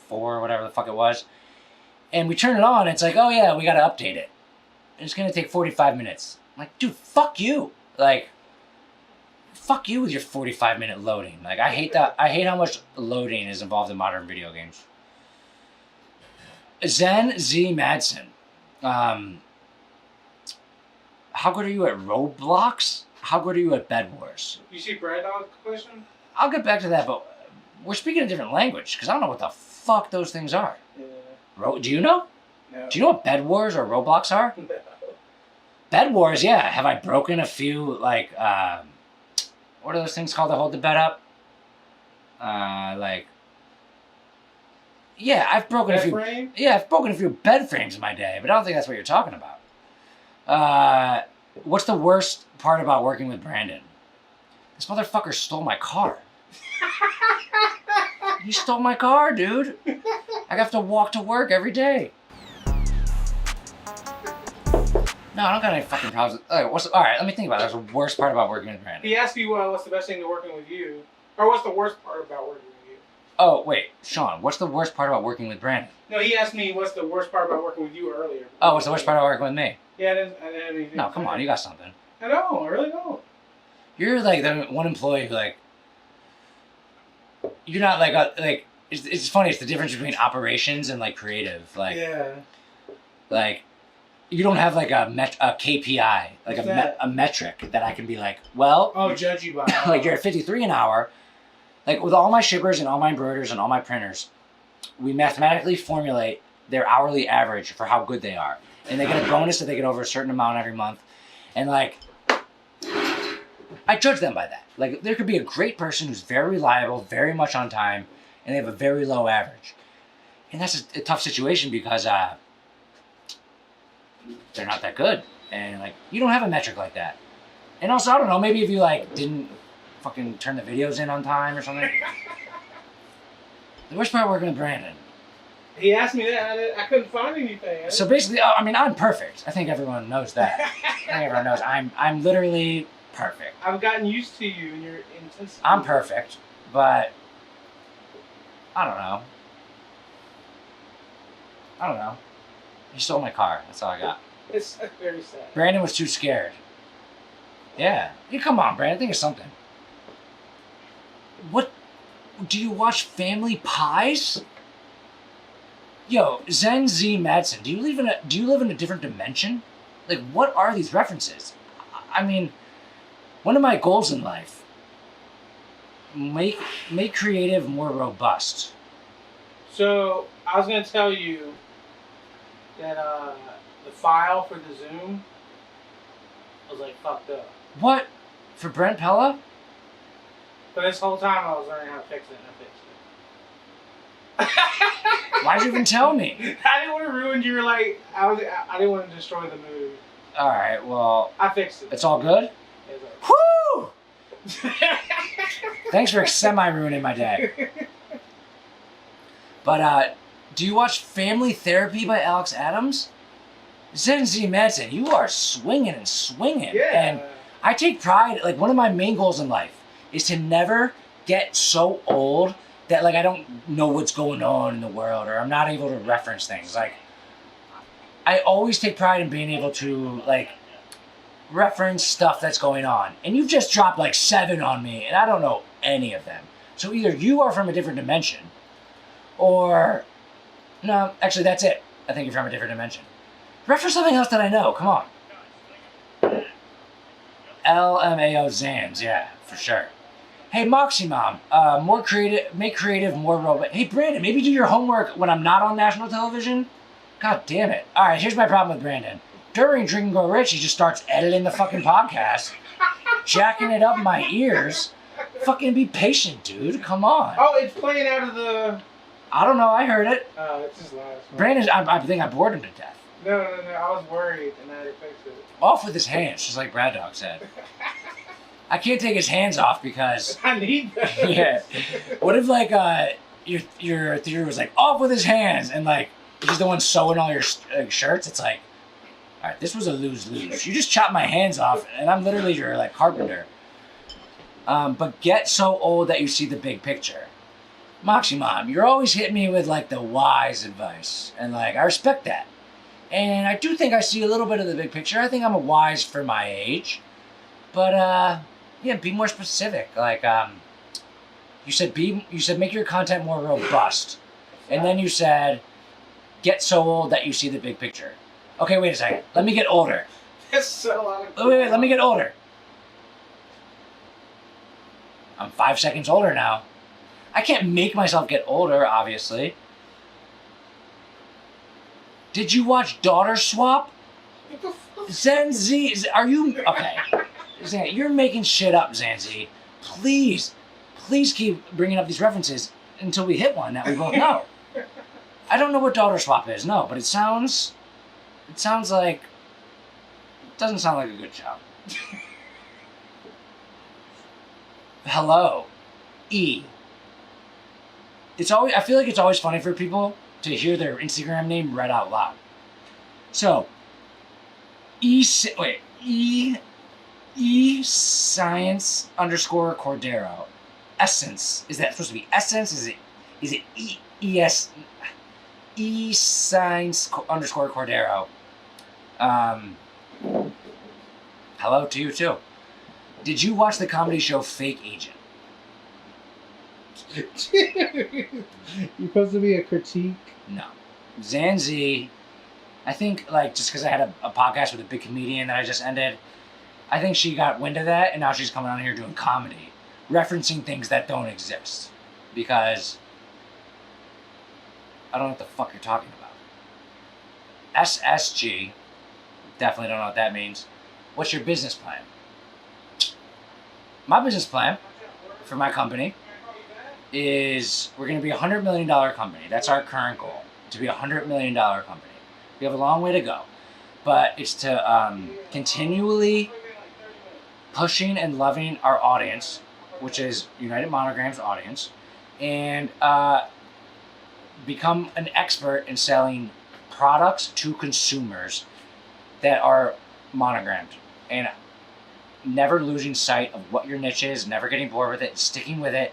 S1: 4, whatever the fuck it was, and we turn it on. And it's like, oh yeah, we got to update it. It's gonna take 45 minutes. I'm like, dude, fuck you. Like, fuck you with your 45-minute loading. Like, I hate that. I hate how much loading is involved in modern video games. Zen Z Madsen. How good are you at Roblox? How good are you at Bed Wars?
S2: You see Brad Dog's question?
S1: I'll get back to that, but we're speaking a different language because I don't know what the fuck those things are.
S2: Yeah.
S1: Do you know?
S2: No.
S1: Do you know what Bed Wars or Roblox are?
S2: No.
S1: Bed Wars, yeah. Have I broken a few, like, what are those things called that hold the bed up? Yeah, I've broken
S2: Bed
S1: a few.
S2: frame?
S1: Yeah, I've broken a few bed frames in my day, but I don't think that's what you're talking about. What's the worst part about working with Brandon? This motherfucker stole my car. He stole my car, dude. I have to walk to work every day. No, I don't got any fucking problems. All right, let me think about it. That's the worst part about working with Brandon.
S2: He asked you what's the best thing to working with you, or what's the worst part about working with you.
S1: Oh, wait, Sean, what's the worst part about working with Brandon?
S2: No, he asked me what's the worst part about working with you earlier.
S1: Oh, what's the worst part about working with me?
S2: Yeah, I didn't have anything.
S1: No, come on, you got something.
S2: I know, I really don't.
S1: You're like the one employee who like, you're not like, it's funny, it's the difference between operations and like creative. Like,
S2: yeah.
S1: Like, you don't have like a KPI, like a metric that I can be like, well.
S2: Oh, judge you by.
S1: Like, you're at 53 an hour. Like, with all my shippers and all my embroiders and all my printers, we mathematically formulate their hourly average for how good they are. And they get a bonus if they get over a certain amount every month. And, like, I judge them by that. Like, there could be a great person who's very reliable, very much on time, and they have a very low average. And that's a tough situation because they're not that good. And, like, you don't have a metric like that. And also, I don't know, maybe if you, like, didn't fucking turn the videos in on time or something. The worst part working with Brandon.
S2: He asked me that. I couldn't find anything.
S1: So basically, I mean, I'm perfect. I think everyone knows that. I think everyone knows I'm literally perfect.
S2: I've gotten used to you and your intensity.
S1: I'm perfect, but I don't know. He stole my car. That's all I got.
S2: It's very sad.
S1: Brandon was too scared. Yeah. Come on, Brandon. Think of something. What? Do you watch Family Pies? Yo, Zen Z Madsen, do you live in a different dimension? Like, what are these references? I mean, one of my goals in life make creative more robust.
S2: So I was gonna tell you that the file for the Zoom was like fucked up.
S1: What? For Brent Pella?
S2: But this whole time I was learning how to fix it, and I fixed it.
S1: Why'd you even tell me?
S2: I didn't want to ruin your I didn't want to destroy the mood.
S1: All right, well,
S2: I fixed it.
S1: it's all good.
S2: It's all
S1: Woo! Thanks for semi-ruining my day. But do you watch Family Therapy by Alex Adams? Zen Z Madsen, you are swinging and swinging.
S2: Yeah.
S1: And I take pride, like one of my main goals in life is to never get so old that like I don't know what's going on in the world or I'm not able to reference things. Like I always take pride in being able to like reference stuff that's going on. And you've just dropped like 7 on me and I don't know any of them. So either you are from a different dimension or no, actually that's it. I think you're from a different dimension. Reference something else that I know. Come on. LMAO Zans, yeah, for sure. Hey, Moxie Mom, more creative, make creative, more robot. Hey, Brandon, maybe do your homework when I'm not on national television? God damn it. All right, here's my problem with Brandon. During Drink and Go Rich, he just starts editing the fucking podcast, jacking it up in my ears. Fucking be patient, dude. Come on.
S2: Oh, it's playing out of the...
S1: I don't know, I heard it.
S2: It's just last one.
S1: Brandon, I think I bored him to death.
S2: No, I was worried and I had to fix it.
S1: Off with his hands, just like Brad Dog said. I can't take his hands off because...
S2: I need that.
S1: Yeah. What if, like, your theater was, like, off with his hands, and, like, he's the one sewing all your shirts? It's like, all right, this was a lose-lose. You just chopped my hands off, and I'm literally your, like, carpenter. But get so old that you see the big picture. Moxie Mom, you're always hitting me with, like, the wise advice. And, like, I respect that. And I do think I see a little bit of the big picture. I think I'm a wise for my age. But, yeah, be more specific. Like, you said make your content more robust. And then you said, get so old that you see the big picture. Okay, wait a second. Let me get older.
S2: That's so out of...
S1: Wait, let me get older. I'm 5 seconds older now. I can't make myself get older, obviously. Did you watch Daughter Swap? Zen Z, are you... Okay. Zan, you're making shit up, Zanzi. Please keep bringing up these references until we hit one that we both know. I don't know what Daughter Swap is, no, but it sounds like... It doesn't sound like a good show. Hello. E. I feel like it's always funny for people to hear their Instagram name read out loud. So, E Science _ Cordero. Essence. Is that supposed to be Essence? Is it ES E Science _ Cordero. Hello to you too. Did you watch the comedy show Fake Agent?
S2: You're supposed to be a critique?
S1: No. Zanzi, I think, like, just because I had a podcast with a big comedian that I just ended, I think she got wind of that, and now she's coming on here doing comedy, referencing things that don't exist. Because I don't know what the fuck you're talking about. SSG, definitely don't know what that means. What's your business plan? My business plan for my company is we're going to be a $100 million company. That's our current goal, to be a $100 million company. We have a long way to go, but it's to continually pushing and loving our audience, which is United Monogram's audience, and become an expert in selling products to consumers that are monogrammed, and never losing sight of what your niche is, never getting bored with it, sticking with it.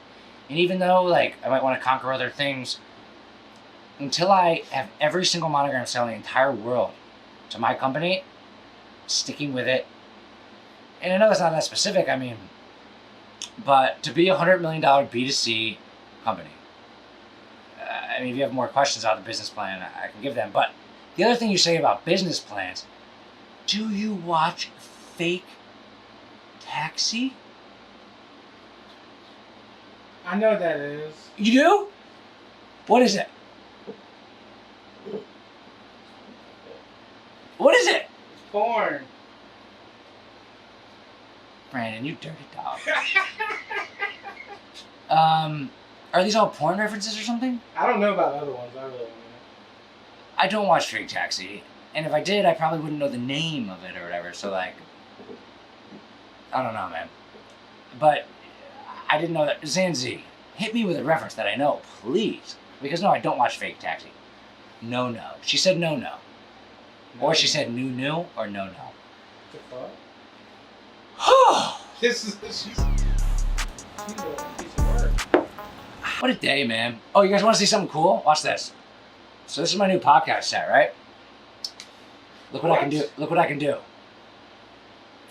S1: And even though, like, I might want to conquer other things, until I have every single monogram selling the entire world to my company, sticking with it. And I know that's not that specific, I mean, but to be a $100 million B2C company, I mean, if you have more questions about the business plan, I can give them. But the other thing you say about business plans, do you watch Fake Taxi?
S2: I know what that is.
S1: You do? What is it? What is it?
S2: It's porn.
S1: Brandon, you dirty dog. Are these all porn references or something?
S2: I don't know about other ones. I really don't know.
S1: I don't watch Fake Taxi, and if I did, I probably wouldn't know the name of it or whatever. So like, I don't know, man. But I didn't know that. Zanzi, hit me with a reference that I know, please. Because no, I don't watch Fake Taxi. No. She said no. Or she said new or no.
S2: The fuck?
S1: Oh,
S2: This is she's a piece of work.
S1: what a day, man. Oh, you guys want to see something cool? Watch this. So this is my new podcast set, right? Look what I can do. Look what I can do.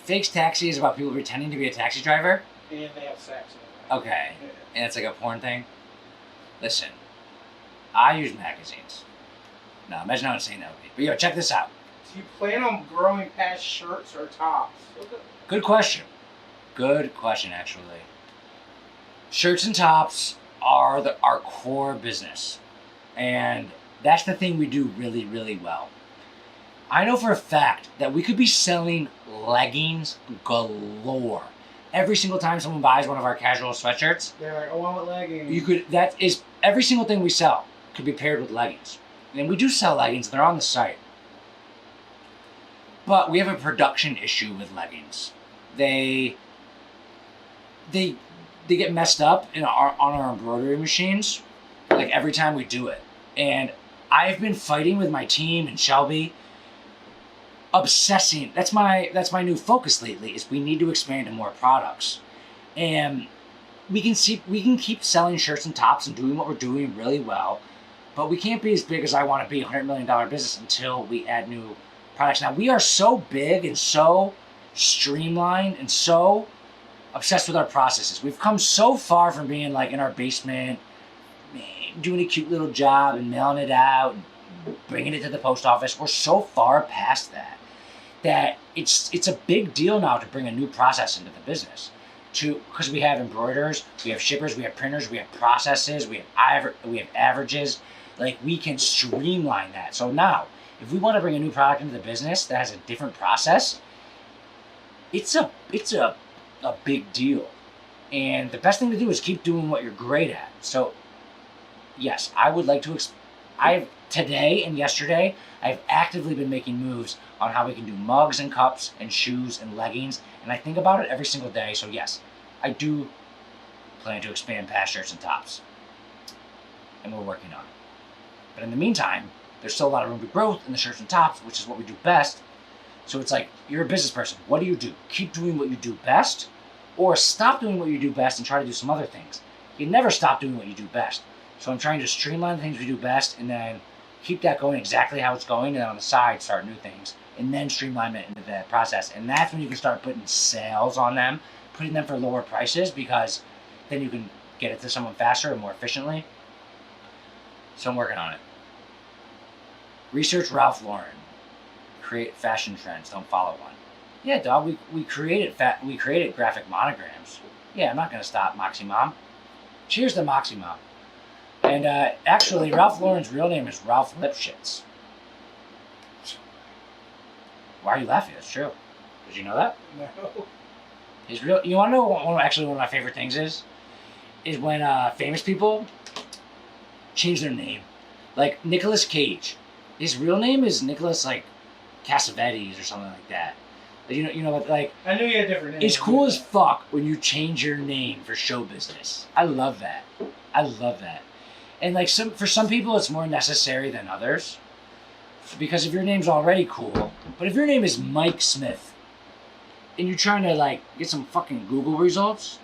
S1: Fake Taxi is about people pretending to be a taxi driver.
S2: And they have sex.
S1: Okay.
S2: Yeah.
S1: And it's like a porn thing. Listen, I use magazines. No, imagine how insane that would be. But yo, check this out.
S2: Do you plan on growing past shirts or tops?
S1: Good question. Good question, actually. Shirts and tops are our core business. And that's the thing we do really, really well. I know for a fact that we could be selling leggings galore. Every single time someone buys one of our casual sweatshirts,
S2: They're like, oh, I want leggings.
S1: that is, every single thing we sell could be paired with leggings. And we do sell leggings, they're on the site. But we have a production issue with leggings. They get messed up on our embroidery machines, like every time we do it. And I've been fighting with my team and Shelby, obsessing. That's my new focus lately. Is we need to expand to more products, and we can keep selling shirts and tops and doing what we're doing really well, but we can't be as big as I want to be, $100 million business, until we add new products. Now we are so big and so streamlined and so obsessed with our processes. We've come so far from being like in our basement, doing a cute little job and mailing it out and bringing it to the post office. We're so far past that it's a big deal now to bring a new process into the business. Because we have embroiderers, we have shippers, we have printers, we have processes, we have averages. Like, we can streamline that. So now, if we want to bring a new product into the business that has a different process, it's a big deal. And the best thing to do is keep doing what you're great at. So yes, I would like to. Today and yesterday, I've actively been making moves on how we can do mugs and cups and shoes and leggings, and I think about it every single day. So yes, I do plan to expand past shirts and tops, and we're working on it. But in the meantime, there's still a lot of room to growth in the shirts and tops, which is what we do best. So it's like, you're a business person. What do you do? Keep doing what you do best, or stop doing what you do best and try to do some other things. You never stop doing what you do best. So I'm trying to streamline the things we do best and then keep that going exactly how it's going, and then on the side start new things and then streamline it into that process. And that's when you can start putting sales on them, putting them for lower prices, because then you can get it to someone faster and more efficiently. So I'm working on it. Research Ralph Lauren. Create fashion trends, don't follow one. Yeah, dog, we created graphic monograms. Yeah, I'm not gonna stop, Moxie Mom. Cheers to Moxie Mom. And actually, Ralph Lauren's real name is Ralph Lipschitz. Why are you laughing? It's true. Did you know that?
S2: No.
S1: You want to know one of my favorite things is when famous people change their name. Like Nicolas Cage. His real name is Nicholas, like, Cassavetes or something like that. You know, like,
S2: I knew you had different names.
S1: it's cool as fuck when you change your name for show business. I love that. And like for some people, it's more necessary than others, because if your name's already cool, but if your name is Mike Smith, and you're trying to like get some fucking Google results,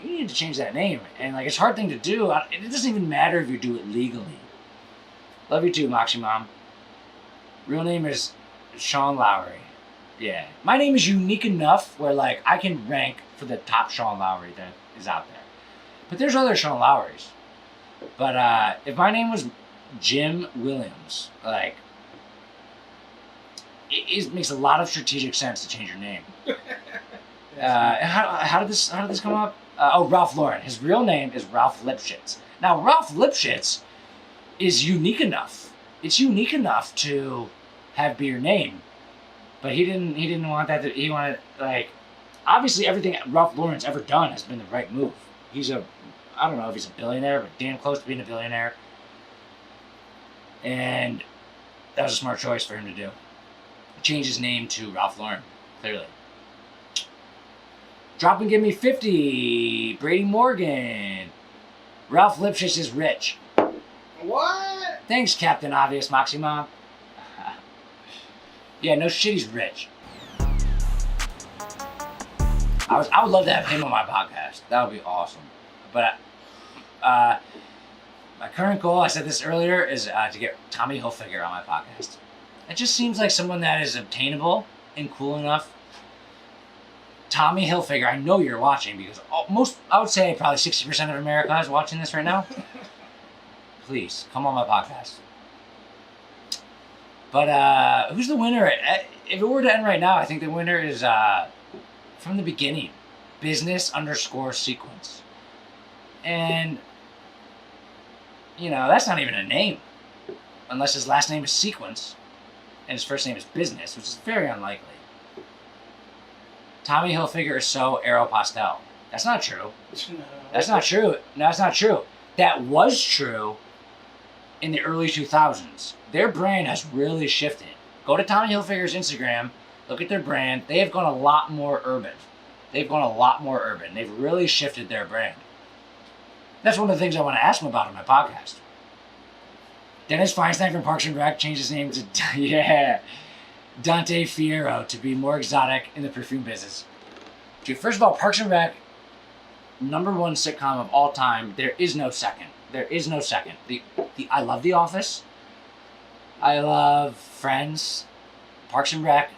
S1: you need to change that name. And like, it's a hard thing to do. It doesn't even matter if you do it legally. Love you too, Moxie Mom. Real name is Sean Lowery. Yeah. My name is unique enough where like I can rank for the top Sean Lowery that is out there. But there's other Sean Lowerys. But if my name was Jim Williams, like, it makes a lot of strategic sense to change your name. How did this come up? Ralph Lauren. His real name is Ralph Lipschitz. Now, Ralph Lipschitz is unique enough. It's unique enough to have be your name, but he didn't want that. He wanted, like, obviously everything Ralph Lauren's ever done has been the right move. I don't know if he's a billionaire, but damn close to being a billionaire. And that was a smart choice for him to do. Change his name to Ralph Lauren, clearly. Drop and give me 50. Brady Morgan. Ralph Lipschitz is rich.
S2: What?
S1: Thanks, Captain Obvious, Moxie Mom. Yeah, no shit, he's rich. I would love to have him on my podcast. That would be awesome. But my current goal, I said this earlier, is to get Tommy Hilfiger on my podcast. It just seems like someone that is obtainable and cool enough. Tommy Hilfiger, I know you're watching because I would say probably 60% of America is watching this right now. Please, come on my podcast. But who's the winner? If it were to end right now, I think the winner is from the beginning, business_sequence. And, you know, that's not even a name. Unless his last name is Sequence and his first name is Business, which is very unlikely. Tommy Hilfiger is so Aeropostale. That's not true.
S2: No.
S1: That's not true. No, that's not true. That was true in the early 2000s. Their brand has really shifted. Go to Tommy Hilfiger's Instagram, look at their brand. They have gone a lot more urban. They've really shifted their brand. That's one of the things I want to ask him about on my podcast. Dennis Feinstein from Parks and Rec changed his name to, Dante Fierro to be more exotic in the perfume business. Dude, first of all, Parks and Rec, #1 sitcom of all time. There is no second. I love The Office. I love Friends, Parks and Rec.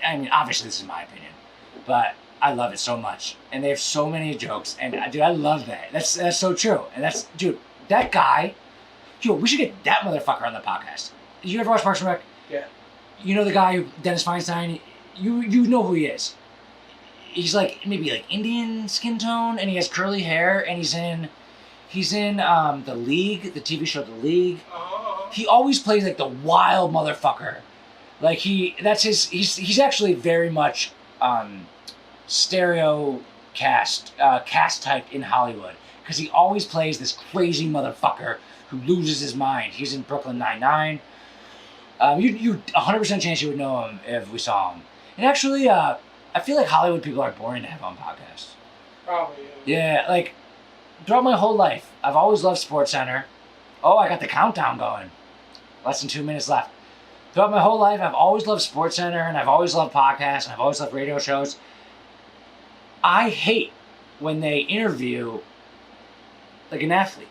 S1: I mean, obviously this is my opinion, but I love it so much. And they have so many jokes. And dude, I love that. That's so true. And that guy, we should get that motherfucker on the podcast. Did you ever watch Parks and Rec?
S2: Yeah.
S1: You know the guy, Dennis Feinstein? You know who he is. He's like, maybe like Indian skin tone, and he has curly hair, and he's in The League, the TV show The League.
S2: Oh.
S1: He always plays like the wild motherfucker. Like he's actually very much cast type in Hollywood, because he always plays this crazy motherfucker who loses his mind. He's in Brooklyn Nine-Nine. You 100% chance you would know him if we saw him. And actually, I feel like Hollywood people are boring to have on podcasts.
S2: Probably.
S1: Yeah, like throughout my whole life, I've always loved SportsCenter. Oh, I got the countdown going. Less than 2 minutes left. Throughout my whole life, I've always loved SportsCenter, and I've always loved podcasts, and I've always loved radio shows. I hate when they interview like an athlete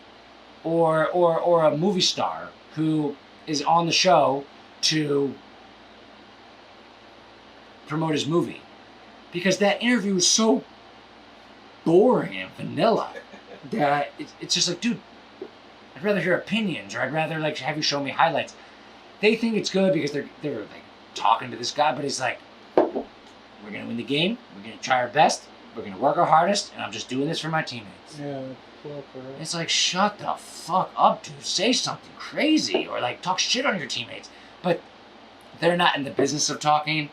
S1: or a movie star who is on the show to promote his movie, because that interview is so boring and vanilla that it's just like, dude, I'd rather hear opinions, or I'd rather like have you show me highlights. They think it's good because they're like talking to this guy, but he's like, we're gonna win the game, we're gonna try our best, we're gonna work our hardest, and I'm just doing this for my teammates.
S2: Yeah.
S1: It's like, shut the fuck up, dude. Say something crazy, or like talk shit on your teammates. But they're not in the business of talking.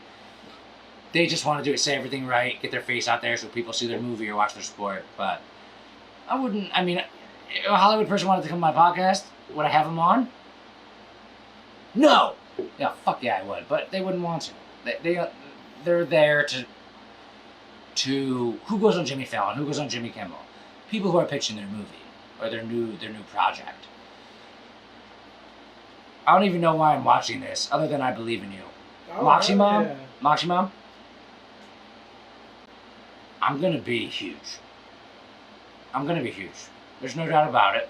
S1: They just want to say everything right, get their face out there so people see their movie or watch their sport. But I mean, if a Hollywood person wanted to come on my podcast, would I have them on? No! Yeah, fuck yeah, I would. But they wouldn't want to. They're there to who goes on Jimmy Fallon, who goes on Jimmy Kimmel? People who are pitching their movie or their new project. I don't even know why I'm watching this, other than I believe in you.
S2: Oh,
S1: Moxie Mom?
S2: yeah.
S1: Moxie Mom? I'm gonna be huge. There's no doubt about it.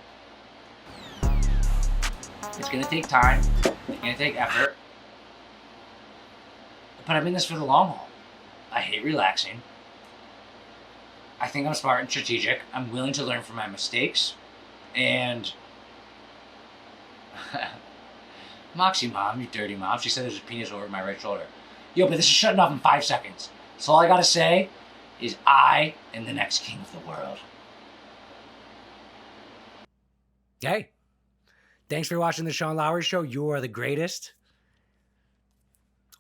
S1: It's gonna take time. It's gonna take effort. But I'm in this for the long haul. I hate relaxing. I think I'm smart and strategic. I'm willing to learn from my mistakes. And Moxie Mom, you dirty mom. She said there's a penis over my right shoulder. Yo, but this is shutting off in 5 seconds. So all I gotta say is I am the next king of the world. Hey, thanks for watching the Sean Lowery Show. You are the greatest.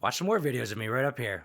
S1: Watch some more videos of me right up here.